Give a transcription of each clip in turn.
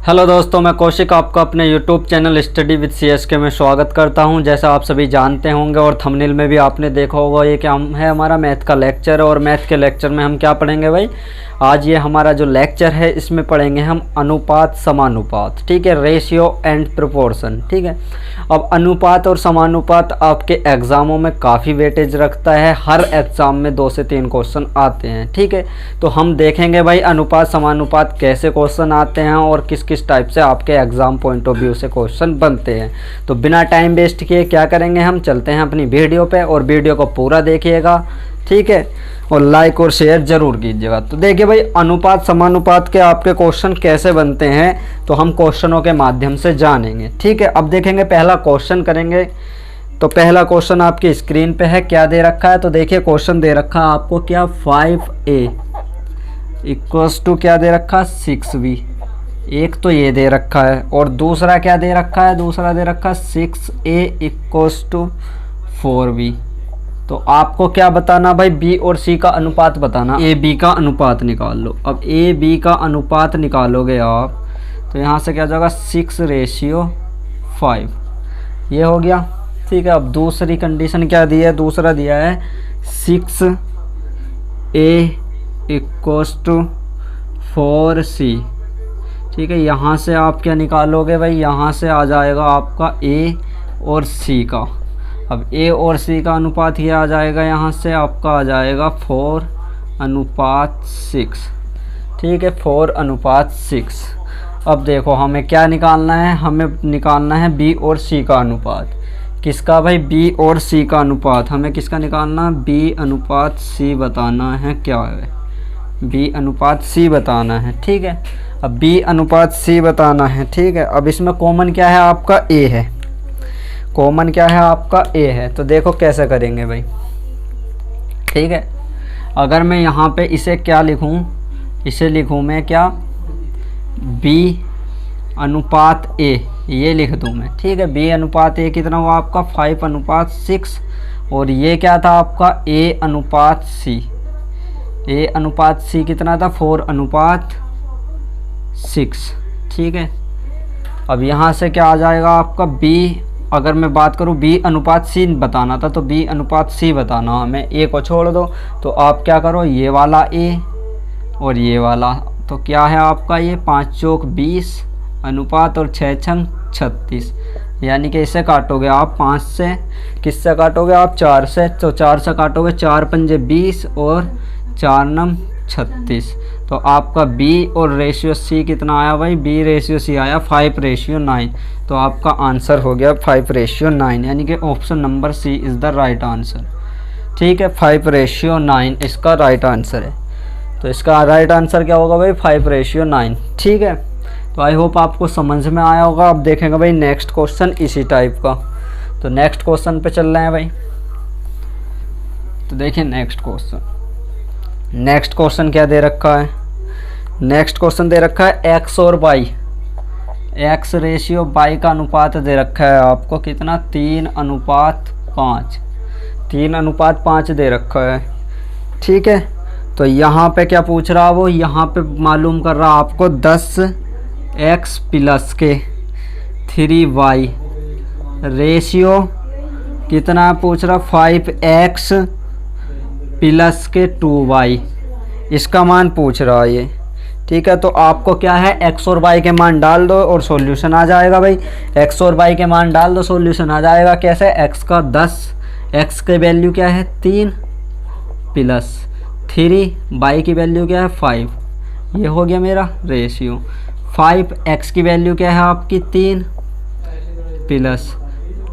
Hello दोस्तों, मैं कौशिक आपका अपने YouTube channel study with CSK में स्वागत करता हूं। जैसा आप सभी जानते होंगे और थंबनेल में भी आपने देखा होगा, ये क्या है हमारा मैथ का लेक्चर है। और मैथ के लेक्चर में हम क्या पढ़ेंगे भाई, आज ये हमारा जो लेक्चर है इसमें पढ़ेंगे हम अनुपात समानुपात, ठीक है, रेशियो एंड प्रोपोर्शन, ठीक है। अब अनुपात और समानुपात आपके एग्ज़ामों में काफ़ी वेटेज रखता है, हर एग्ज़ाम में 2 से 3 क्वेश्चन आते हैं, ठीक है। तो हम देखेंगे भाई अनुपात समानुपात कैसे क्वेश्चन आते हैं और किस किस टाइप से आपके एग्ज़ाम पॉइंट ऑफ व्यू से क्वेश्चन बनते हैं। तो बिना टाइम वेस्ट किए क्या करेंगे, हम चलते हैं अपनी वीडियो पे और वीडियो को पूरा देखिएगा, ठीक है, और लाइक और शेयर ज़रूर कीजिएगा। तो देखिए भाई, अनुपात समानुपात के आपके क्वेश्चन कैसे बनते हैं तो हम क्वेश्चनों के माध्यम से जानेंगे, ठीक है। अब देखेंगे, पहला क्वेश्चन करेंगे। तो पहला क्वेश्चन आपकी स्क्रीन पे है, क्या दे रखा है, तो देखिए क्वेश्चन दे रखा है आपको क्या, 5a इक्वल्स टू क्या दे रखा, 6b। एक तो ये दे रखा है और दूसरा क्या दे रखा है, दूसरा दे रखा है 6a इक्वल्स टू 4b। तो आपको क्या बताना भाई, b और c का अनुपात बताना, a b का अनुपात निकाल लो। अब a b का अनुपात निकालोगे आप तो यहाँ से क्या जाएगा, 6:5 ये हो गया, ठीक है। अब दूसरी कंडीशन क्या दी है, दूसरा दिया है 6a इक्वल्स टू 4c, ठीक है। यहाँ से आप क्या निकालोगे भाई, यहाँ से आ जाएगा आपका a और c का। अब a और c का अनुपात ये आ जाएगा, यहाँ से आपका आ जाएगा 4:6, ठीक है, 4:6। अब देखो हमें क्या निकालना है, हमें निकालना है b और c का अनुपात। किसका भाई, b और c का अनुपात। हमें किसका निकालना, b/c बताना है, क्या है, b/c बताना है, ठीक है। अब b/c बताना है, ठीक है। अब इसमें कॉमन क्या है आपका, a है, कॉमन क्या है आपका, a है। तो देखो कैसे करेंगे भाई, ठीक है। अगर मैं यहाँ पे इसे क्या लिखूँ, इसे लिखूँ मैं क्या, b/a ये लिख दूँ मैं, ठीक है। b/a कितना हुआ आपका, 5:6। और ये क्या था आपका, a/c, a/c कितना था, 4:6, ठीक है। अब यहाँ से क्या आ जाएगा आपका b, अगर मैं बात करूँ b/c बताना था तो b/c बताना, हमें a को छोड़ दो। तो आप क्या करो, ये वाला a और ये वाला, तो क्या है आपका ये 5 चौक 20 अनुपात और 6 छंग 36, यानी कि इसे काटोगे आप 5 से, किससे काटोगे आप, 4 से। तो 4 से काटोगे, 4 पंजे 20 और 4 नम 36। तो आपका b और रेशियो c कितना आया भाई, b/c आया 5:9। तो आपका आंसर हो गया 5:9, यानी कि option number c is the right answer, ठीक है। 5:9 इसका राइट आंसर है। तो इसका राइट आंसर क्या होगा भाई, 5:9, ठीक है। तो आई होप आपको समझ में आया होगा। अब देखेंगे भाई नेक्स्ट क्वेश्चन इसी टाइप का। तो नेक्स्ट क्वेश्चन पे चल रहे हैं भाई। तो देखिए नेक्स्ट क्वेश्चन, नेक्स्ट क्वेश्चन क्या दे रखा है, नेक्स्ट क्वेश्चन दे रखा है x और y, x रेशियो y का अनुपात दे रखा है आपको कितना, 3:5, 3:5 दे रखा है, ठीक है। तो यहाँ पे क्या पूछ रहा है वो, यहाँ पे मालूम कर रहा आपको 10x प्लस के 3y रेशियो कितना पूछ रहा, 5x प्लस के 2y, इसका मान पूछ रहा है ये, ठीक है। तो आपको क्या है, x और y के मान डाल दो और सॉल्यूशन आ जाएगा भाई। x और y के मान डाल दो, सॉल्यूशन आ जाएगा कैसे, x का 10, x के वैल्यू क्या है 3 प्लस 3, y की वैल्यू क्या है 5, ये हो गया मेरा रेशियो। 5x की वैल्यू क्या है आपकी 3 प्लस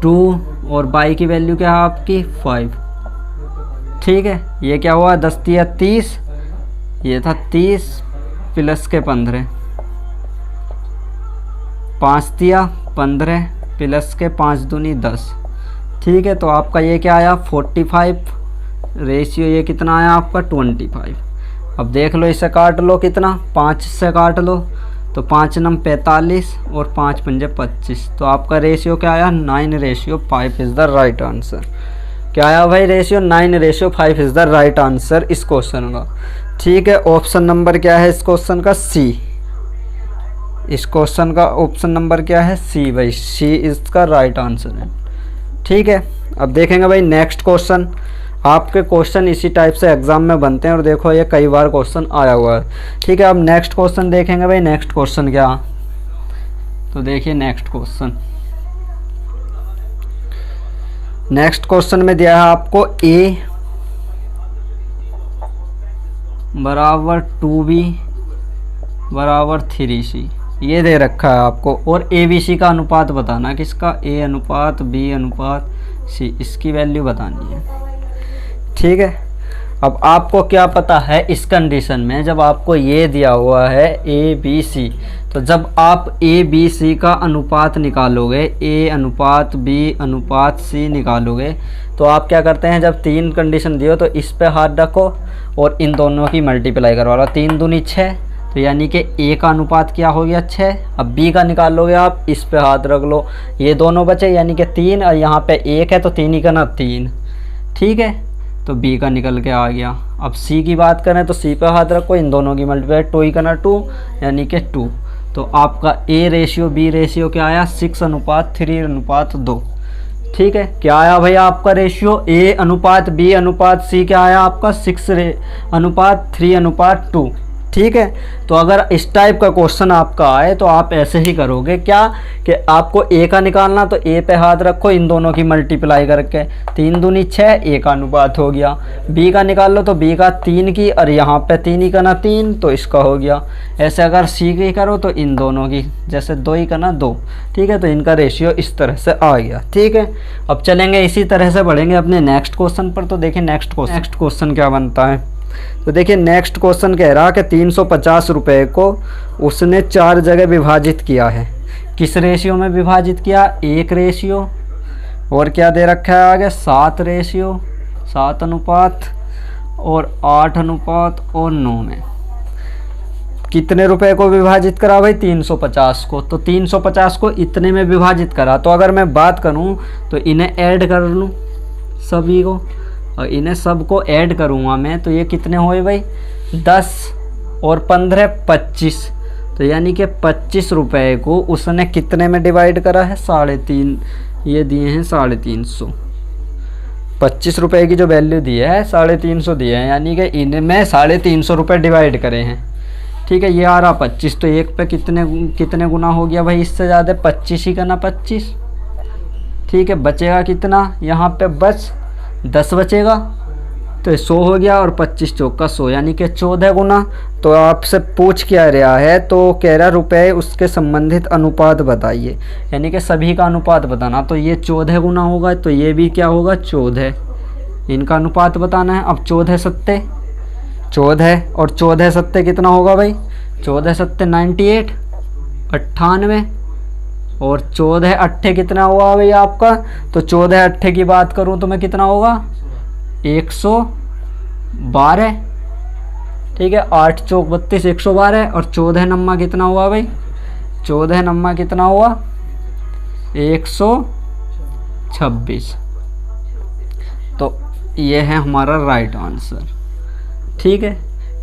2 और y की वैल्यू क्या है आपकी 5, ठीक है। ये क्या हुआ, 10 तिया 30, ये था 30 प्लस के 15, 5 तिया 15 प्लस के 5 दूनी 10, ठीक है। तो आपका ये क्या आया 45 रेशियो, ये कितना आया आपका 25। अब देख लो, इसे काट लो कितना, 5 से काट लो तो 5 नम 45 और 5 पंजे 25। तो आपका रेशियो क्या आया, 9:5 इज़ द राइट आंसर। क्या आया भाई, ratio 9:5 is the right answer इस क्वेश्चन का, ठीक है। ऑप्शन नंबर क्या है इस क्वेश्चन का, सी, इस क्वेश्चन का ऑप्शन नंबर क्या है? सी भाई, सी इसका राइट आंसर है। ठीक है, अब देखेंगे भाई नेक्स्ट क्वेश्चन। आपके क्वेश्चन इसी टाइप से एग्जाम में बनते हैं और देखो ये कई बार क्वेश्चन आया हुआ है। ठीक है, अब नेक्स्ट क्वेश्चन देखेंगे भाई। नेक्स्ट क्वेश्चन क्या? तो देखिए नेक्स्ट क्वेश्चन। नेक्स्ट क्वेश्चन में दिया है आपको a बराबर 2b बराबर 3c, ये दे रखा है आपको, और ए बी सी का अनुपात बताना। किसका? a अनुपात b अनुपात c, इसकी वैल्यू बतानी है। ठीक है, अब आपको क्या पता है इस कंडीशन में, जब आपको ये दिया हुआ है ए बी सी, तो जब आप ए बी सी का अनुपात निकालोगे, ए अनुपात बी अनुपात सी निकालोगे, तो आप क्या करते हैं, जब तीन कंडीशन दियो तो इस पे हाथ रखो और इन दोनों की मल्टीप्लाई करवा लो। 3 दूनी 6, तो यानी कि ए का अनुपात क्या हो गया? 6। अब बी का निकाल लोगे आप, इस पे हाथ रख लो, ये दोनों बचे यानी कि 3, और यहाँ पे 1 है तो 3 ही करना 3। ठीक है, तो बी का निकल के आ गया। अब सी की बात करें तो सी पे हाथ रखो, इन दोनों की मल्टीप्लाई 2 ही करना 2 यानी कि 2। तो आपका ए रेशियो बी रेशियो क्या आया? 6 अनुपात 3 अनुपात 2। ठीक है, क्या आया भाई आपका रेशियो? ए अनुपात बी अनुपात सी क्या आया आपका? 6 अनुपात 3 अनुपात 2। ठीक है, तो अगर इस टाइप का क्वेश्चन आपका आए तो आप ऐसे ही करोगे, क्या कि आपको ए का निकालना, तो ए पे हाथ रखो, इन दोनों की मल्टीप्लाई करके 3 दूनी 6, ए का अनुपात हो गया। बी का निकाल लो तो बी का 3 की, और यहाँ पे 3 ही करना 3, तो इसका हो गया। ऐसे अगर सी की करो तो इन दोनों की, जैसे 2 ही करना 2। ठीक है, तो इनका रेशियो इस तरह से आ गया। ठीक है, अब चलेंगे इसी तरह से बढ़ेंगे अपने नेक्स्ट क्वेश्चन पर। तो देखिए नेक्स्ट क्वेश्चन क्या बनता है। तो देखिए नेक्स्ट क्वेश्चन कह रहा कि 350 रुपये को उसने 4 जगह विभाजित किया है। किस रेशियो में विभाजित किया? 1 रेशियो, और क्या दे रखा है आगे? 7 रेशियो, 7 अनुपात, और 8 अनुपात, और 9 में। कितने रुपए को विभाजित करा भाई? 350 को। तो 350 को इतने में विभाजित करा, तो अगर मैं बात करूं तो इन्हें ऐड कर लूं सभी को, और इन्हें सबको ऐड करूँगा मैं, तो ये कितने हुए भाई? 10 और 15 25। तो यानी कि 25 रुपये को उसने कितने में डिवाइड करा है? 3.5। ये दिए हैं 350। 25 रुपये की जो वैल्यू दी है 350 दिए हैं, यानी कि इनमें 350 रुपये डिवाइड करे हैं। ठीक है, ये आ रहा 25, तो एक पे कितने गुना हो गया भाई? इससे ज़्यादा 25 ही करना 25। ठीक है, बचेगा कितना? यहाँ पे बस 10 बचेगा, तो 100 हो गया, और 25 चौका 100 यानी कि 14 गुना। तो आपसे पूछ क्या रहा है? तो कह रहा रुपए उसके संबंधित अनुपात बताइए, यानी कि सभी का अनुपात बताना। तो ये 14 गुना होगा, तो ये भी क्या होगा? 14। इनका अनुपात बताना है। अब 14 सत्ते 14, और 14 सत्ते कितना होगा भाई? 14 सत्ते 98 98, और 14 अट्ठे कितना हुआ भाई आपका? तो 14 अट्ठे की बात करूं तो मैं कितना होगा? 112। ठीक है, 8 चौक 32 112, और 14 नम्मा कितना हुआ भाई? 14 नम्मा कितना हुआ? 126। तो ये है हमारा राइट आंसर। ठीक है,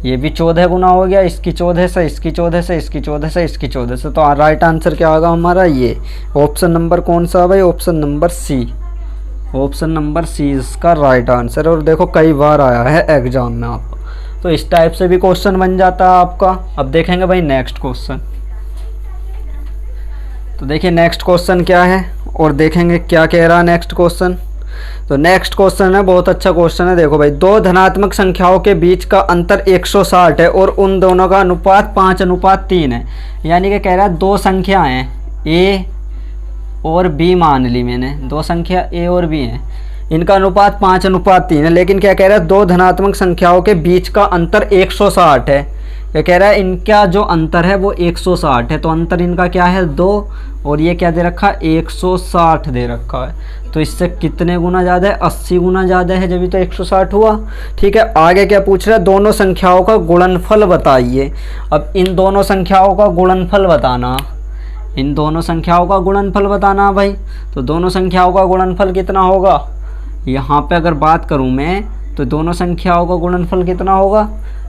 ये भी 14 गुना हो गया, इसकी 14 से, इसकी 14 से, इसकी 14 से, इसकी 14 से। तो राइट आंसर क्या होगा हमारा? ये ऑप्शन नंबर कौन सा भाई? Option number C. Option number C इसका राइट आंसर। और देखो कई बार आया है एग्जाम में आपको, तो इस टाइप से भी क्वेश्चन बन जाता है आपका। अब देखेंगे भाई नेक्स्ट क्वेश्चन। तो देखिए नेक्स्ट क्वेश्चन क्या है, और देखेंगे क्या कह रहा है नेक्स्ट क्वेश्चन। तो नेक्स्ट क्वेश्चन है, बहुत अच्छा क्वेश्चन है। देखो भाई, 2 धनात्मक संख्याओं के बीच का अंतर 160 है और उन दोनों का अनुपात 5:3 है। यानी कि कह रहा है 2 संख्याएं हैं, ए और बी मान ली मैंने, 2 संख्या ए और बी हैं, इनका अनुपात 5:3 है। लेकिन क्या कह रहा है? 2 धनात्मक संख्याओं के बीच का अंतर 160 है। ये कह रहा है इनका जो अंतर है वो 160 है, तो अंतर इनका क्या है? 2, और ये क्या दे रखा है? 160 दे रखा है। तो इससे कितने गुना ज़्यादा है? 80 गुना ज़्यादा है, जब भी तो 160 हुआ। ठीक है, आगे क्या पूछ रहा है? दोनों संख्याओं का गुणनफल बताइए। अब इन दोनों संख्याओं का गुणनफल बताना, इन दोनों संख्याओं का गुणनफल बताना भाई। तो दोनों संख्याओं का गुणनफल कितना होगा? यहाँ पे अगर बात करूँ मैं, तो दोनों संख्याओं का गुणनफल कितना होगा?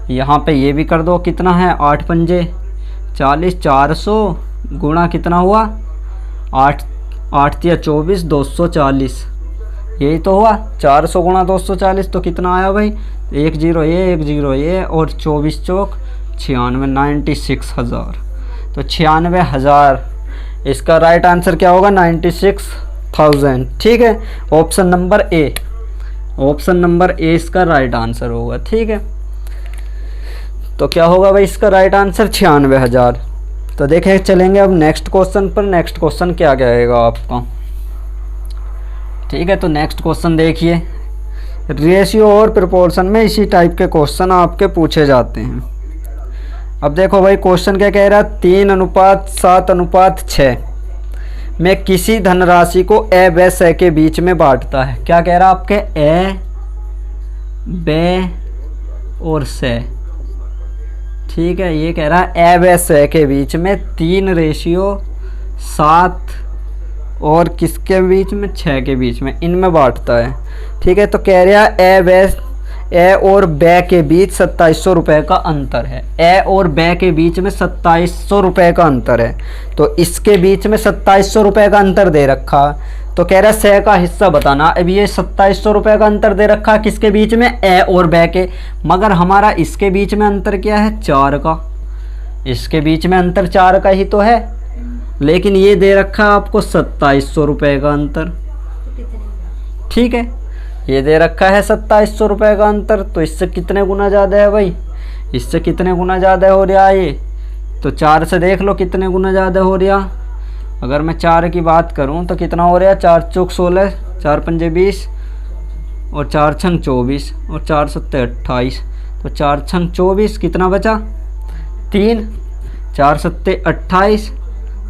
यहाँ पे ये भी कर दो, कितना है? 8 पंजे 40, 400 गुणा कितना हुआ 8, 8 या 24, 240, यही तो हुआ। 400 गुणा 240 तो कितना आया भाई, 1 0 ये 1 0 ये और 24 चौक 96, 96,000। तो 96,000 इसका राइट आंसर क्या होगा, 96,000। ठीक है, option number A, option number A इसका राइट आंसर होगा। ठीक है, तो क्या होगा भाई इसका राइट आंसर 96,000। तो देखें चलेंगे अब नेक्स्ट क्वेश्चन पर। नेक्स्ट क्वेश्चन क्या कहेगा आपका। ठीक है, तो नेक्स्ट क्वेश्चन देखिए, रेशियो और प्रोपोर्शन में इसी टाइप के क्वेश्चन आपके पूछे जाते हैं। अब देखो भाई क्वेश्चन क्या कह रहा है, 3:7:6 में किसी धनराशि को ए व स के बीच में बांटता है। क्या कह रहा है आपके, ए ब और स। ठीक है, ये कह रहा है ए व स के बीच में 3:7 और किसके बीच में, 6 के बीच में, इनमें बांटता है। ठीक है, तो कह रहा है ए और ब के बीच 2700 रुपये का अंतर है। ए और ब के बीच में 2700 रुपये का अंतर है। तो इसके बीच में 2700 रुपये का अंतर दे रखा, तो कह रहा है स का हिस्सा बताना। अब ये 2700 रुपये का अंतर दे रखा किसके बीच में, ए और ब के, मगर हमारा इसके बीच में अंतर क्या है, 4 का। इसके बीच में अंतर 4 का ही तो है, लेकिन ये दे रखा आपको 2700 रुपये का अंतर। ठीक है, ये दे रखा है 2700 रुपये का अंतर, तो इससे कितने गुना ज़्यादा है भाई, इससे कितने गुना ज़्यादा हो रहा है ये, तो 4 से देख लो कितने गुना ज़्यादा हो रहा। अगर मैं 4 की बात करूं तो कितना हो रहा है, 4 चौक 16, 4 पंजे 20 और 4 छंग 24 और 4 सत्ते 28, तो 4 छंग 24 कितना बचा 3, 4 सत्ते 28,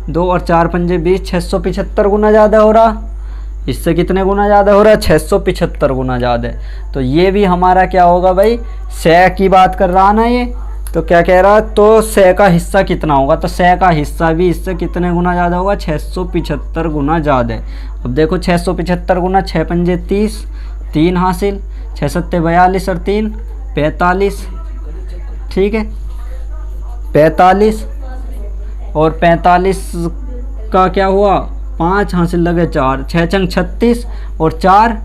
2 और 4 पंजे 20, 675 गुना ज़्यादा हो रहा। इससे कितने गुना ज़्यादा हो रहा है, 675 गुना ज़्यादा। तो ये भी हमारा क्या होगा भाई, स की बात कर रहा ना ये, तो क्या कह रहा है, तो स का हिस्सा कितना होगा, तो स का हिस्सा भी इससे कितने गुना ज़्यादा होगा, 675 गुना ज़्यादा। अब देखो 675 गुना 6 पंजे 30, 3 हासिल, 6 सत्ते 42 और 3 45। ठीक है, 45 और 45 का क्या हुआ, 5 हासिल लगे 4, 6 चंग 36 और 4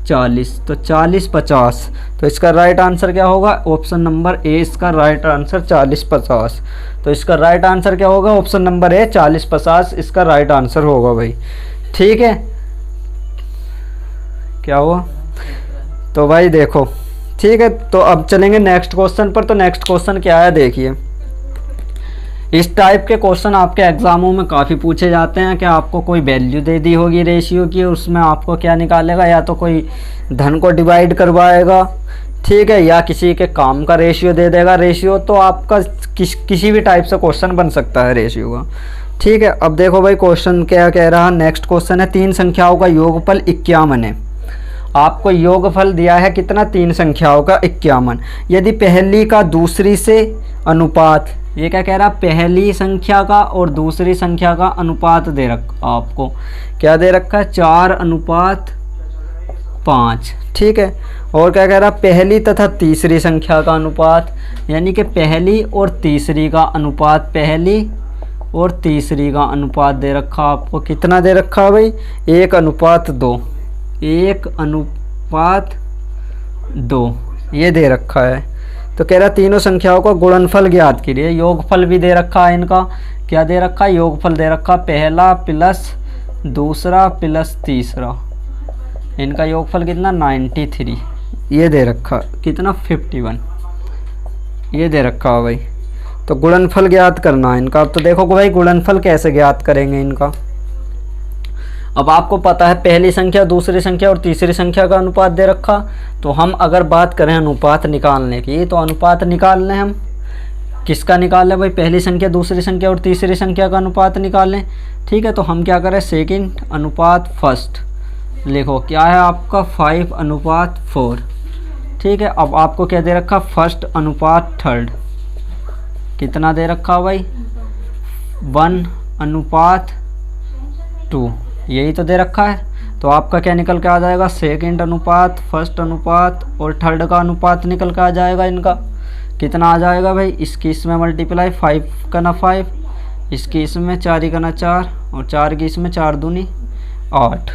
40, तो 40 50। तो इसका राइट आंसर क्या होगा, ऑप्शन नंबर ए इसका राइट आंसर 40 50। तो इसका राइट आंसर क्या होगा, ऑप्शन नंबर ए 40 50 इसका राइट आंसर होगा भाई। ठीक है, क्या हुआ, तो भाई देखो ठीक है, तो अब चलेंगे नेक्स्ट क्वेश्चन पर। तो नेक्स्ट क्वेश्चन क्या है देखिए, इस टाइप के क्वेश्चन आपके एग्जामों में काफ़ी पूछे जाते हैं कि आपको कोई वैल्यू दे दी होगी रेशियो की, उसमें आपको क्या निकालेगा, या तो कोई धन को डिवाइड करवाएगा, ठीक है, या किसी के काम का रेशियो दे देगा रेशियो। तो आपका किसी भी टाइप से क्वेश्चन बन सकता है रेशियो का। ठीक है, अब देखो भाई क्वेश्चन क्या कह रहा है, नेक्स्ट क्वेश्चन है 3 संख्याओं का योगफल 51 है। आपको योगफल दिया है कितना, 3 संख्याओं का 51। यदि पहली का दूसरी से अनुपात, ये क्या कह रहा है, पहली संख्या का और दूसरी संख्या का अनुपात दे रखा आपको, क्या दे रखा है, 4:5। ठीक है, और क्या कह रहा है, पहली तथा तीसरी संख्या का अनुपात, यानी कि पहली और तीसरी का अनुपात, पहली और तीसरी का अनुपात दे रखा आपको, कितना दे रखा है भाई, 1:2, 1:2 ये दे रखा है। तो कह रहा तीनों संख्याओं का गुणनफल ज्ञात कीजिए। योगफल भी दे रखा है इनका, क्या दे रखा है, योगफल दे रखा, पहला प्लस दूसरा प्लस तीसरा, इनका योगफल कितना 93, ये दे रखा कितना 51, ये दे रखा है भाई। तो गुणनफल ज्ञात करना है इनका। अब तो देखो भाई गुणनफल कैसे ज्ञात करेंगे इनका। अब आपको पता है पहली संख्या, दूसरी संख्या और तीसरी संख्या का अनुपात दे रखा, तो हम अगर बात करें अनुपात निकालने की, तो अनुपात निकाल लें हम, किसका निकाल लें भाई, पहली संख्या, दूसरी संख्या और तीसरी संख्या का अनुपात निकाल लें। ठीक है, तो हम क्या करें, सेकंड अनुपात फर्स्ट लिखो, क्या है आपका 5:4। ठीक है, अब आपको क्या दे रखा, फर्स्ट अनुपात थर्ड, कितना दे रखा भाई, 1:2, यही तो दे रखा है। तो आपका क्या निकल के आ जाएगा, सेकंड अनुपात फर्स्ट अनुपात और थर्ड का अनुपात निकल के आ जाएगा इनका, कितना आ जाएगा भाई, इसकी इसमें मल्टीप्लाई, 5 का ना 5, इसकी इसमें 4 का ना 4, और 4 की इसमें 4 दूनी 8।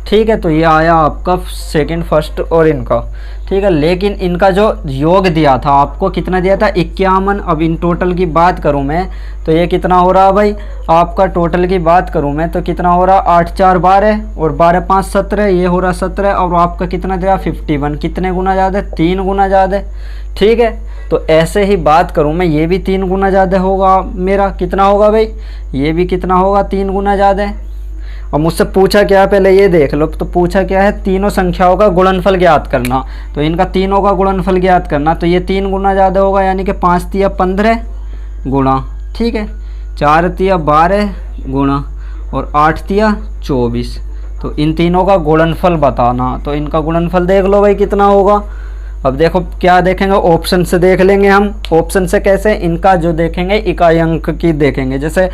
ठीक है, तो ये आया आपका सेकंड, फर्स्ट और इनका। ठीक है, लेकिन इनका जो योग दिया था आपको कितना दिया था, 51। अब इन टोटल की बात करूं मैं तो ये कितना हो रहा भाई, आपका टोटल की बात करूं मैं तो कितना हो रहा, 8 4 12 और 12 5 17, ये हो रहा 17। और आपका कितना दिया 51, कितने गुना ज़्यादा, 3 गुना ज़्यादा। ठीक है, तो ऐसे ही बात करूं मैं, ये भी 3 गुना ज़्यादा होगा मेरा, कितना होगा भाई, ये भी कितना होगा, 3 गुना ज़्यादा। और मुझसे पूछा क्या, पहले ये देख लो, तो पूछा क्या है, तीनों संख्याओं का गुणनफल ज्ञात करना। तो इनका तीनों का गुणनफल ज्ञात करना, तो ये 3 गुना ज़्यादा होगा, यानी कि 5 तिया 15 गुणा, ठीक है, 4 तिया 12 गुणा और 8 तिया 24। तो इन तीनों का गुणनफल बताना। तो इनका गुणनफल देख लो भाई कितना होगा। अब देखो क्या देखेंगे, ऑप्शन से देख लेंगे हम। ऑप्शन से कैसे, इनका जो देखेंगे इकाई अंक की देखेंगे। जैसे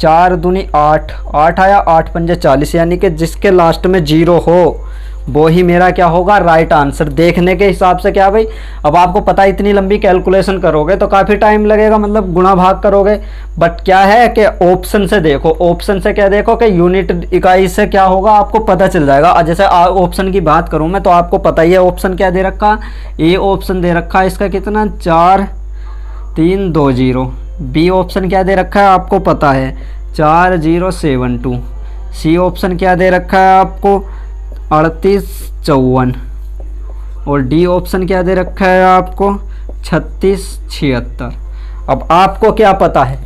4 दूनी 8, 8 आया, 8 पंजे 40, यानी कि जिसके लास्ट में 0 हो वो ही मेरा क्या होगा, राइट आंसर। देखने के हिसाब से क्या भाई, अब आपको पता है इतनी लंबी कैलकुलेशन करोगे तो काफ़ी टाइम लगेगा, मतलब गुणा भाग करोगे। बट क्या है कि ऑप्शन से देखो, ऑप्शन से क्या देखो कि यूनिट इकाई से क्या होगा आपको पता चल जाएगा। जैसे ऑप्शन की बात करूं मैं तो आपको पता ही है ऑप्शन क्या दे रखा, ए ऑप्शन दे रखा है इसका कितना 4 3 2 0। बी ऑप्शन क्या दे रखा है आपको पता है 4 0 7 2। सी ऑप्शन क्या दे रखा है आपको 38 54। और डी ऑप्शन क्या दे रखा है आपको 36 76। अब आपको क्या पता है,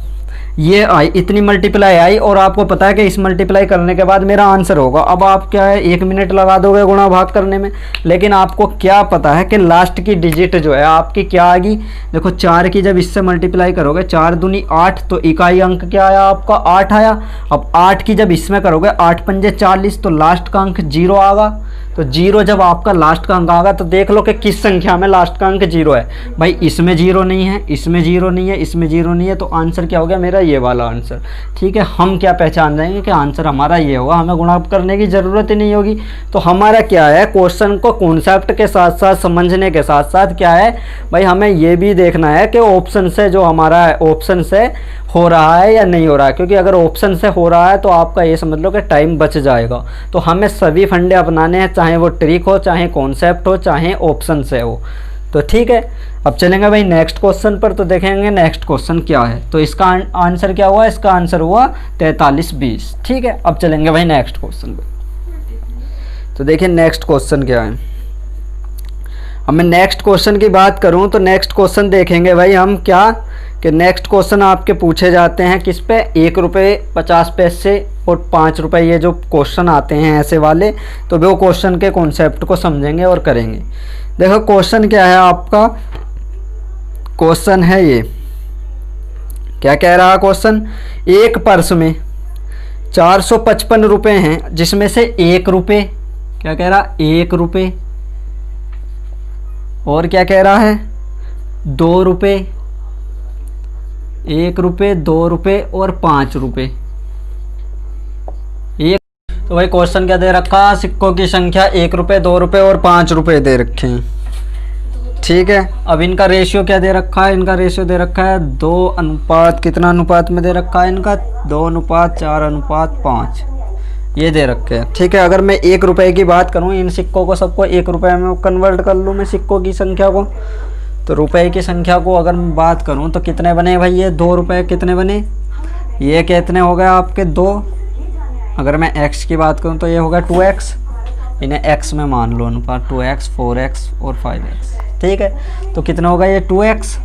ये आई इतनी मल्टीप्लाई आई और आपको पता है कि इस मल्टीप्लाई करने के बाद मेरा आंसर होगा। अब आप क्या है 1 मिनट लगा दोगे गुणा भाग करने में, लेकिन आपको क्या पता है कि लास्ट की डिजिट जो है आपकी क्या आएगी। देखो 4 की जब इससे मल्टीप्लाई करोगे 4 दूनी 8, तो इकाई अंक क्या आया आपका 8 आया। अब 8 की जब इसमें करोगे 8 पंजे 40, तो लास्ट का अंक 0 आएगा। तो 0 जब आपका लास्ट का अंक आएगा तो देख लो कि किस संख्या में लास्ट का अंक 0 है। भाई इसमें 0 नहीं है, इसमें 0 नहीं है, इसमें 0 नहीं है, तो आंसर क्या हो गया मेरा, ये वाला आंसर। ठीक है, हम क्या पहचान जाएंगे कि आंसर हमारा ये होगा, हमें गुणा करने की ज़रूरत ही नहीं होगी। तो हमारा क्या है, क्वेश्चन को कॉन्सेप्ट के साथ साथ समझने के साथ साथ क्या है भाई, हमें ये भी देखना है कि ऑप्शन से जो हमारा है ऑप्शन से हो रहा है या नहीं हो रहा है। क्योंकि अगर ऑप्शन से हो रहा है तो आपका ये समझ लो कि टाइम बच जाएगा। तो हमें सभी फंडे अपनाने हैं, चाहे वो ट्रिक हो, चाहे कॉन्सेप्ट हो, चाहे ऑप्शन से हो। तो ठीक है, अब चलेंगे भाई नेक्स्ट क्वेश्चन पर। तो देखेंगे नेक्स्ट क्वेश्चन क्या है। तो इसका आंसर क्या हुआ, इसका आंसर हुआ 43 20। ठीक है, अब चलेंगे भाई नेक्स्ट क्वेश्चन पर। तो देखिए नेक्स्ट क्वेश्चन क्या है। अब मैं नेक्स्ट क्वेश्चन की बात करूं तो नेक्स्ट क्वेश्चन देखेंगे भाई हम क्या, कि नेक्स्ट क्वेश्चन आपके पूछे जाते हैं किस पे, 1 रुपये 50 पैसे और 5 रुपये, ये जो क्वेश्चन आते हैं ऐसे वाले, तो वो क्वेश्चन के कॉन्सेप्ट को समझेंगे और करेंगे। देखो क्वेश्चन क्या है आपका, क्वेश्चन है ये, क्या कह रहा है क्वेश्चन, एक पर्स में 455 रुपये हैं, जिसमें से 1 रुपये, क्या कह रहा 1 रुपये, और क्या कह रहा है 2 रुपये, 1 रुपये 2 रुपये और 5 रुपये। एक तो भाई क्वेश्चन क्या दे रखा, सिक्कों की संख्या 1 रुपये 2 रुपये और 5 रुपये दे रखे हैं। ठीक है, अब इनका रेशियो क्या दे रखा है, इनका रेशियो दे रखा है 2 अनुपात, कितना अनुपात में दे रखा है इनका 2 अनुपात 4 अनुपात 5, ये दे रखे हैं। ठीक है, अगर मैं 1 रुपये की बात करूँ, इन सिक्कों को सबको 1 रुपये में कन्वर्ट कर लूँ मैं सिक्कों की संख्या को, तो रुपए की संख्या को अगर मैं बात करूं तो कितने बने भाई, ये 2 रुपये कितने बने, ये कितने हो गए आपके 2। अगर मैं x की बात करूं तो ये होगा 2x, इन्हें x में मान लो अनुपात 2x 4x और 5x। ठीक है, तो कितना होगा ये 2x,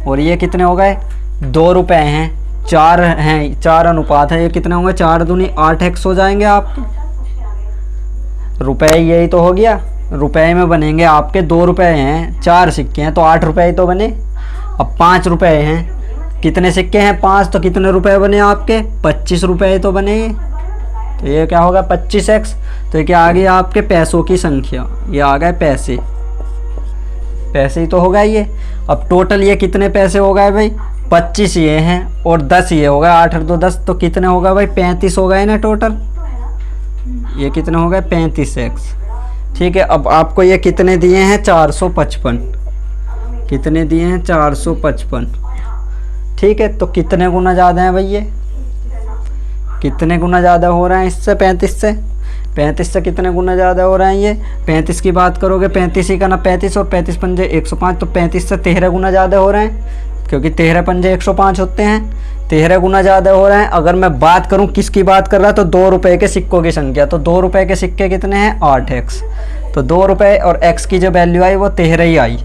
और ये कितने हो गए 2 रुपये हैं, 4 हैं, 4 अनुपात है, ये कितने होंगे 4 दूनी 8x हो जाएंगे आपके रुपए। यही तो हो गया, रुपए में बनेंगे आपके 2 रुपये हैं, 4 सिक्के हैं तो 8 रुपये ही तो बने। अब 5 रुपये हैं, कितने सिक्के हैं 5, तो कितने रुपए बने आपके 25 रुपये तो बने। तो ये क्या होगा 25x, तो ये क्या आ गई आपके पैसों की संख्या, ये आ गए पैसे, पैसे ही तो होगा ये। अब टोटल ये कितने पैसे हो गए भाई, 25 ये हैं और 10 ये हो गए, 8 और 2 10, तो कितने होगा भाई 35 हो गए ना टोटल, ये कितने हो गए 35x। ठीक है, अब आपको ये कितने दिए हैं 455, कितने दिए हैं 455। ठीक है, तो कितने गुना ज़्यादा है भाई ये, कितने गुना ज़्यादा हो रहा है इससे 35 से कितने गुना ज़्यादा हो रहा है ये 35 की बात करोगे 35 ही का ना 35 और 35 पंजे 105, तो 35 से 13 गुना ज़्यादा हो रहे हैं, क्योंकि 13 पंजे 105 होते हैं, 13 गुना ज़्यादा हो रहे हैं। अगर मैं बात करूं किसकी बात कर रहा है तो 2 रुपये के सिक्कों की संख्या, तो 2 रुपये के सिक्के कितने हैं 8x, तो 2 रुपये और x की जो वैल्यू आई वो 13 ही आई।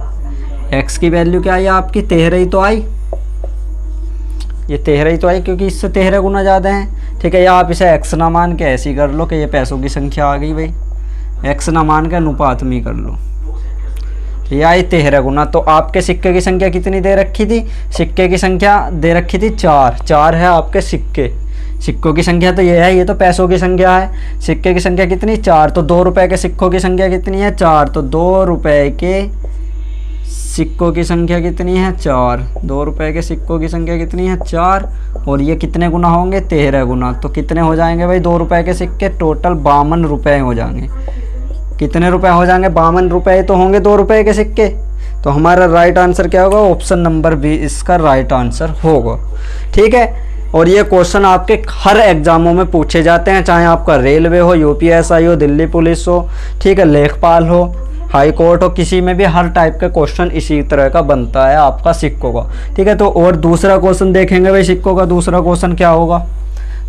x की वैल्यू क्या आई आपकी 13 ही तो आई, ये 13 ही तो आई, क्योंकि इससे 13 गुना ज़्यादा है। ठीक है, या आप इसे x ना मान के ऐसे ही कर लो कि ये पैसों की संख्या आ गई भाई, x ना मान के अनुपात में कर लो, ये आई 13 गुना। तो आपके सिक्के की संख्या कितनी दे रखी थी, सिक्के की संख्या दे रखी थी 4 है आपके सिक्के, सिक्कों की संख्या तो ये है, ये तो पैसों की संख्या है। सिक्के की संख्या कितनी 4, तो 2 रुपये के सिक्कों की संख्या कितनी है 4, तो 2 रुपये के सिक्कों की संख्या कितनी है 4, 2 रुपये के सिक्कों की संख्या कितनी है 4, और ये कितने गुना होंगे 13 गुना। तो कितने हो जाएंगे भाई 2 रुपये के सिक्के टोटल 52 रुपये हो जाएंगे। कितने रुपए हो जाएंगे 52 रुपये तो होंगे 2 रुपये के सिक्के। तो हमारा राइट आंसर क्या होगा, ऑप्शन नंबर बी इसका राइट आंसर होगा। ठीक है, और ये क्वेश्चन आपके हर एग्जामों में पूछे जाते हैं, चाहे आपका रेलवे हो, यूपीएसआई हो, दिल्ली पुलिस हो, ठीक है, लेखपाल हो, हाई कोर्ट हो, किसी में भी हर टाइप का क्वेश्चन इसी तरह का बनता है आपका सिक्कों का। ठीक है, तो और दूसरा क्वेश्चन देखेंगे भाई सिक्कों का, दूसरा क्वेश्चन क्या होगा।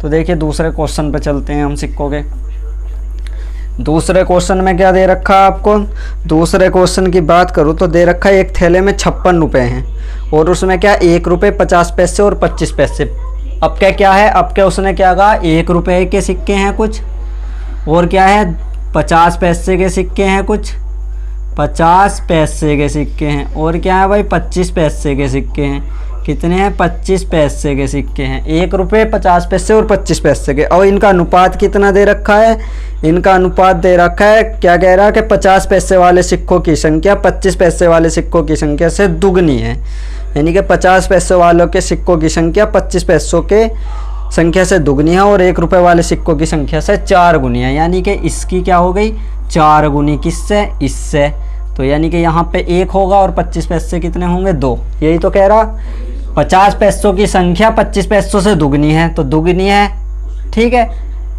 तो देखिए दूसरे क्वेश्चन पे चलते हैं हम सिक्कों के। दूसरे क्वेश्चन में क्या दे रखा है आपको, दूसरे क्वेश्चन की बात करूँ तो दे रखा है एक थैले में 56 रुपये हैं और उसमें क्या 1 रुपये 50 पैसे और 25 पैसे। अब क्या है, अब क्या उसने क्या कहा 1 रुपये के सिक्के हैं कुछ, और क्या है 50 पैसे के सिक्के हैं कुछ, 50 पैसे के सिक्के हैं, और क्या है भाई 25 पैसे के सिक्के हैं। कितने हैं 25 पैसे के सिक्के हैं, 1 रुपये 50 पैसे और 25 पैसे के। और इनका अनुपात कितना दे रखा है, इनका अनुपात दे रखा है, क्या कह रहा है कि 50 पैसे वाले सिक्कों की संख्या 25 पैसे वाले सिक्कों की संख्या से दुगनी है, यानी कि 50 पैसे वालों के सिक्कों की संख्या 25 पैसों के संख्या से दुगनी है और 1 रुपये वाले सिक्कों की संख्या से 4 गुनी है, यानी कि इसकी क्या हो गई 4 गुनी, किससे इससे। तो यानी कि यहाँ पे 1 होगा और 25 पैसे कितने होंगे 2, यही तो कह रहा 50 पैसों की संख्या 25 पैसों से दुगनी है, तो दुगनी है। ठीक है,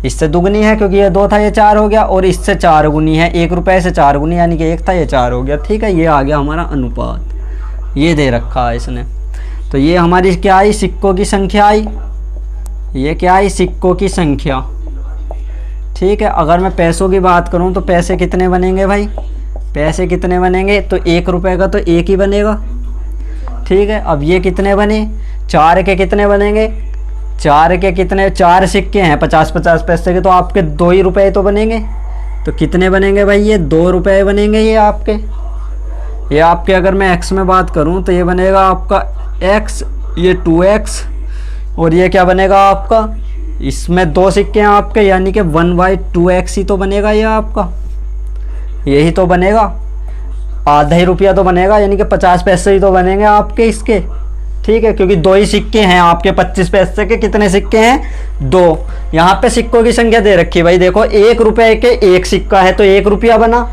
इससे दुगनी है क्योंकि ये 2 था ये 4 हो गया, और इससे 4 गुनी है, 1 रुपये से 4 गुनी, यानी कि 1 था ये 4 हो गया। ठीक है, ये आ गया हमारा अनुपात, ये दे रखा है इसने। तो ये हमारी क्या आई सिक्कों की संख्या आई, ये क्या आई सिक्कों की संख्या। ठीक है, अगर मैं पैसों की बात करूँ तो पैसे कितने बनेंगे भाई, पैसे कितने बनेंगे, तो 1 रुपये का तो 1 ही बनेगा। ठीक है, अब ये कितने बने 4 के कितने बनेंगे, 4 के कितने 4 सिक्के हैं 50-50 पैसे के, तो आपके 2 ही रुपये तो बनेंगे। तो कितने बनेंगे भाई ये 2 रुपये बनेंगे ये आपके अगर मैं x में बात करूं तो ये बनेगा आपका x, ये 2x, और ये क्या बनेगा आपका, इसमें 2 सिक्के हैं आपके, यानी कि 1/2x ही तो बनेगा ये आपका, यही तो बनेगा, आधा ही रुपया तो बनेगा, यानी कि 50 पैसे ही तो बनेंगे आपके इसके। ठीक है, क्योंकि 2 ही सिक्के हैं आपके 25 पैसे के, कितने सिक्के हैं 2। यहाँ पे सिक्कों की संख्या दे रखी है भाई, देखो 1 रुपये के 1 सिक्का है तो 1 रुपया बना,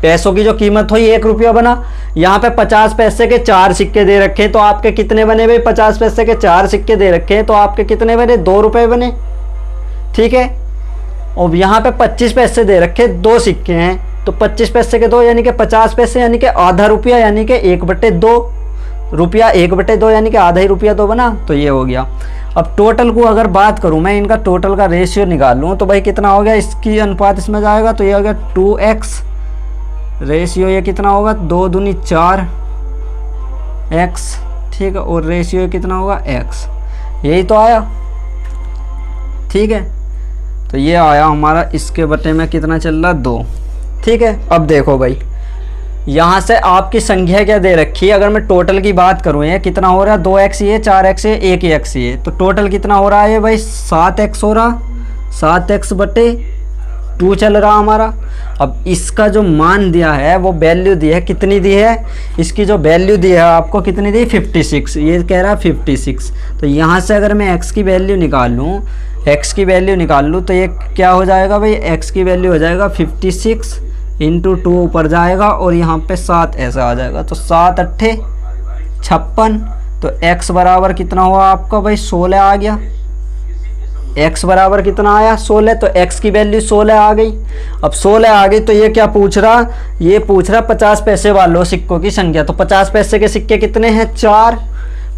पैसों की जो कीमत हुई 1 रुपया बना। यहाँ पे 50 पैसे के 4 सिक्के दे रखे हैं तो आपके कितने बने भाई, 50 पैसे के 4 सिक्के दे रखे हैं तो आपके कितने बने 2 रुपये बने। ठीक है, और यहाँ पे 25 पैसे दे रखे 2 सिक्के हैं, तो 25 पैसे के 2 यानी कि 50 पैसे, यानी कि आधा रुपया, यानी कि 1/2 रुपया, 1/2 यानी कि आधा ही रुपया तो बना। तो ये हो गया। अब टोटल को अगर बात करूं मैं, इनका टोटल का रेशियो निकाल लूँ तो भाई कितना हो गया, इसकी अनुपात इसमें जाएगा तो ये हो गया 2x, रेशियो ये कितना होगा 2 दूनी 4x। ठीक है, और रेशियो कितना होगा x, यही तो आया। ठीक है, तो ये आया हमारा, इसके बटे में कितना चल रहा 2। ठीक है, अब देखो भाई यहाँ से आपकी संख्या क्या दे रखी है, अगर मैं टोटल की बात करूँ ये कितना हो रहा है 2x ये 4x ये 1 ही x ये, तो टोटल कितना हो रहा है भाई 7x हो रहा, 7x बटे 2 चल रहा हमारा। अब इसका जो मान दिया है वो वैल्यू दी है, कितनी दी है, इसकी जो वैल्यू दी है आपको कितनी दी 56, ये कह रहा है 56। तो यहाँ से अगर मैं x की वैल्यू निकाल लूँ, x की वैल्यू निकाल लूँ तो ये क्या हो जाएगा भाई, x की वैल्यू हो जाएगा 56 इंटू 2 ऊपर जाएगा और यहाँ पे 7 ऐसा आ जाएगा। तो 7 अट्ठे 56। तो x बराबर कितना हुआ आपका भाई 16 आ गया। x बराबर कितना आया 16। तो x की वैल्यू 16 आ गई। अब 16 आ गई तो ये क्या पूछ रहा, ये पूछ रहा 50 पैसे वालों सिक्कों की संख्या। तो 50 पैसे के सिक्के कितने हैं 4।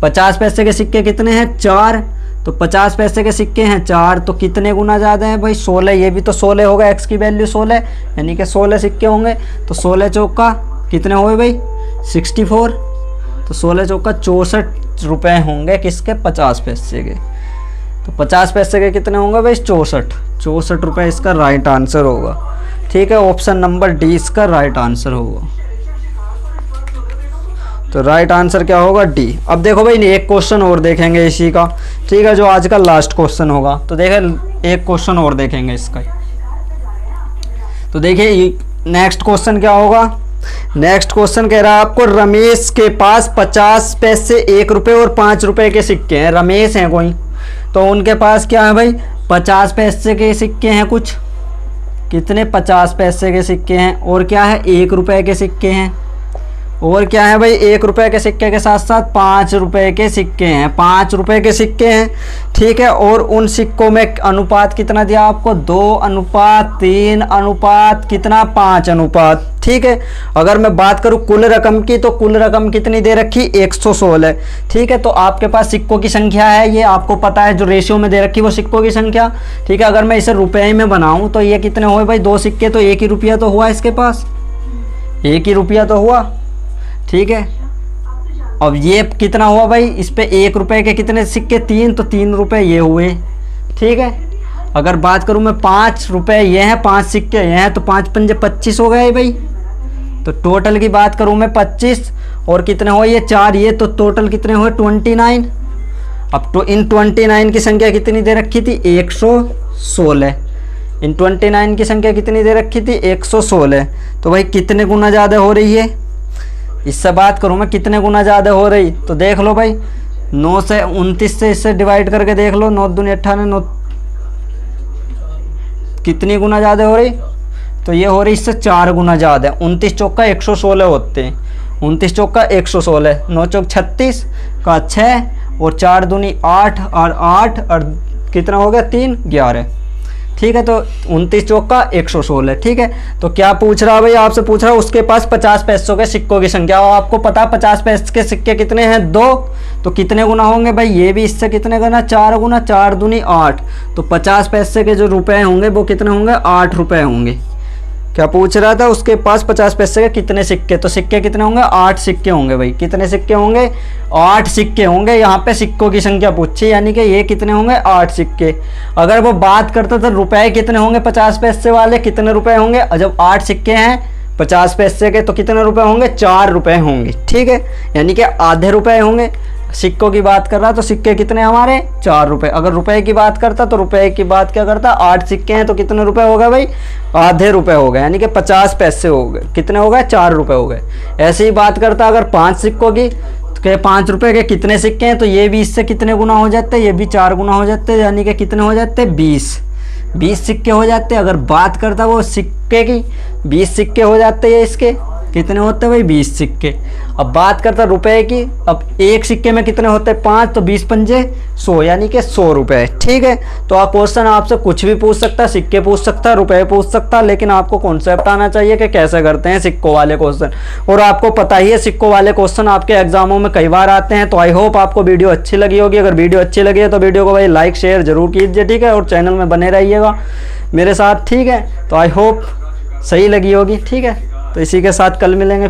50 पैसे के सिक्के कितने हैं 4। तो 50 पैसे के सिक्के हैं 4 तो कितने गुना ज़्यादा है भाई 16। ये भी तो 16 होगा, x की वैल्यू 16 यानी कि 16 सिक्के होंगे। तो 16 चौका कितने हुए भाई 64। तो 16 चौका 64 रुपये होंगे किसके 50 पैसे के। तो 50 पैसे के कितने होंगे भाई 64 रुपये इसका राइट आंसर होगा। ठीक है, ऑप्शन नंबर डी इसका राइट आंसर होगा। तो राइट आंसर क्या होगा डी। अब देखो भाई एक क्वेश्चन और देखेंगे इसी का, ठीक है, जो आज का लास्ट क्वेश्चन होगा। तो देखिए एक क्वेश्चन और देखेंगे इसका। तो देखिए नेक्स्ट क्वेश्चन क्या होगा। नेक्स्ट क्वेश्चन कह रहा है आपको रमेश के पास 50 पैसे 1 रुपये और 5 रुपये के सिक्के हैं। रमेश हैं कोई, तो उनके पास क्या है भाई 50 पैसे के सिक्के हैं कुछ, कितने 50 पैसे के सिक्के हैं, और क्या है 1 रुपये के सिक्के हैं, और क्या है भाई 1 रुपये के सिक्के के साथ साथ 5 रुपये के सिक्के हैं। 5 रुपये के सिक्के हैं, ठीक है। और उन सिक्कों में अनुपात कितना दिया आपको 2:3 अनुपात कितना 5 अनुपात, ठीक है। अगर मैं बात करूं कुल रकम की तो कुल रकम कितनी दे रखी 116, ठीक है। तो आपके पास सिक्कों की संख्या है, ये आपको पता है जो रेशियो में दे रखी वो सिक्कों की संख्या, ठीक है। अगर मैं इसे रुपए में बनाऊं तो ये कितने हुए भाई 2 सिक्के, तो 1 ही रुपया तो हुआ इसके पास, 1 ही रुपया तो हुआ, ठीक है। अब ये कितना हुआ भाई इस पे 1 रुपये के कितने सिक्के 3, तो 3 रुपये ये हुए, ठीक है। अगर बात करूं मैं 5 रुपये ये हैं, 5 सिक्के ये हैं, तो 5 पंजे 25 हो गए भाई। तो टोटल की बात करूं मैं 25 और कितने हुए ये 4 ये, तो टोटल कितने हुए 29। अब तो इन 29 की संख्या कितनी दे रखी थी 116। इन 29 की संख्या कितनी दे रखी थी 116। तो भाई कितने गुना ज़्यादा हो रही है, इससे बात करूँ मैं कितने गुना ज़्यादा हो रही। तो देख लो भाई 9 से 29 से इससे डिवाइड करके देख लो, 9 दूनी 18 9 कितनी गुना ज़्यादा हो रही, तो ये हो रही इससे 4 गुना ज़्यादा। 29 चौका 116 होते हैं, 29 चौका 116, 9 चौक 36 का 6 और 4 दूनी 8 और 8 और कितना हो गया 3 11, ठीक है। तो 29 चौका 116, ठीक है। तो क्या पूछ रहा है भाई आपसे पूछ रहा है उसके पास 50 पैसों के सिक्कों की संख्या। आपको पता 50 पैसे के सिक्के कितने हैं 2, तो कितने गुना होंगे भाई ये भी इससे कितने गुना 4 गुना, 4 दूनी 8। तो 50 पैसे के जो रुपए होंगे वो कितने होंगे 8 रुपये होंगे। क्या पूछ रहा था उसके पास 50 पैसे के कितने सिक्के, तो सिक्के कितने होंगे 8 सिक्के होंगे भाई। कितने सिक्के होंगे 8 सिक्के होंगे। यहाँ पे सिक्कों की संख्या पूछी यानी कि ये कितने होंगे 8 सिक्के। अगर वो बात करता तो रुपए कितने होंगे 50 पैसे वाले कितने रुपए होंगे, और जब 8 सिक्के हैं 50 पैसे के तो कितने रुपए होंगे 4 रुपए होंगे, ठीक है। यानी कि आधे रुपए होंगे। सिक्कों की बात कर रहा तो सिक्के कितने हमारे 4 रुपए। अगर रुपए की बात करता तो रुपए की बात क्या करता 8 सिक्के हैं तो कितने रुपए हो गए भाई आधे रुपए हो गए, यानी कि 50 पैसे हो गए, कितने हो गए 4 रुपए हो गए। ऐसे ही बात करता अगर 5 सिक्कों की तो 5 रुपए के कितने सिक्के हैं, तो ये भी इससे कितने गुना हो जाते हैं, ये भी 4 गुना हो जाते हैं, यानी कि कितने हो जाते हैं 20 सिक्के हो जाते हैं। अगर बात करता वो सिक्के की 20 सिक्के हो जाते हैं, इसके कितने होते हैं भाई 20 सिक्के। अब बात करता रुपए की, अब एक सिक्के में कितने होते हैं 5, तो 20 पंजे 100 यानी कि 100 रुपए, ठीक है। तो आप क्वेश्चन आपसे कुछ भी पूछ सकता है, सिक्के पूछ सकता है, रुपए पूछ सकता है, लेकिन आपको कॉन्सेप्ट आना चाहिए कि कैसे करते हैं सिक्कों वाले क्वेश्चन। और आपको पता ही है सिक्कों वाले क्वेश्चन आपके एग्जामों में कई बार आते हैं। तो आई होप आपको वीडियो अच्छी लगी होगी। अगर वीडियो अच्छी लगी है तो वीडियो को भाई लाइक शेयर जरूर कीजिए, ठीक है, और चैनल में बने रहिएगा मेरे साथ, ठीक है। तो आई होप सही लगी होगी, ठीक है। तो इसी के साथ कल मिलेंगे।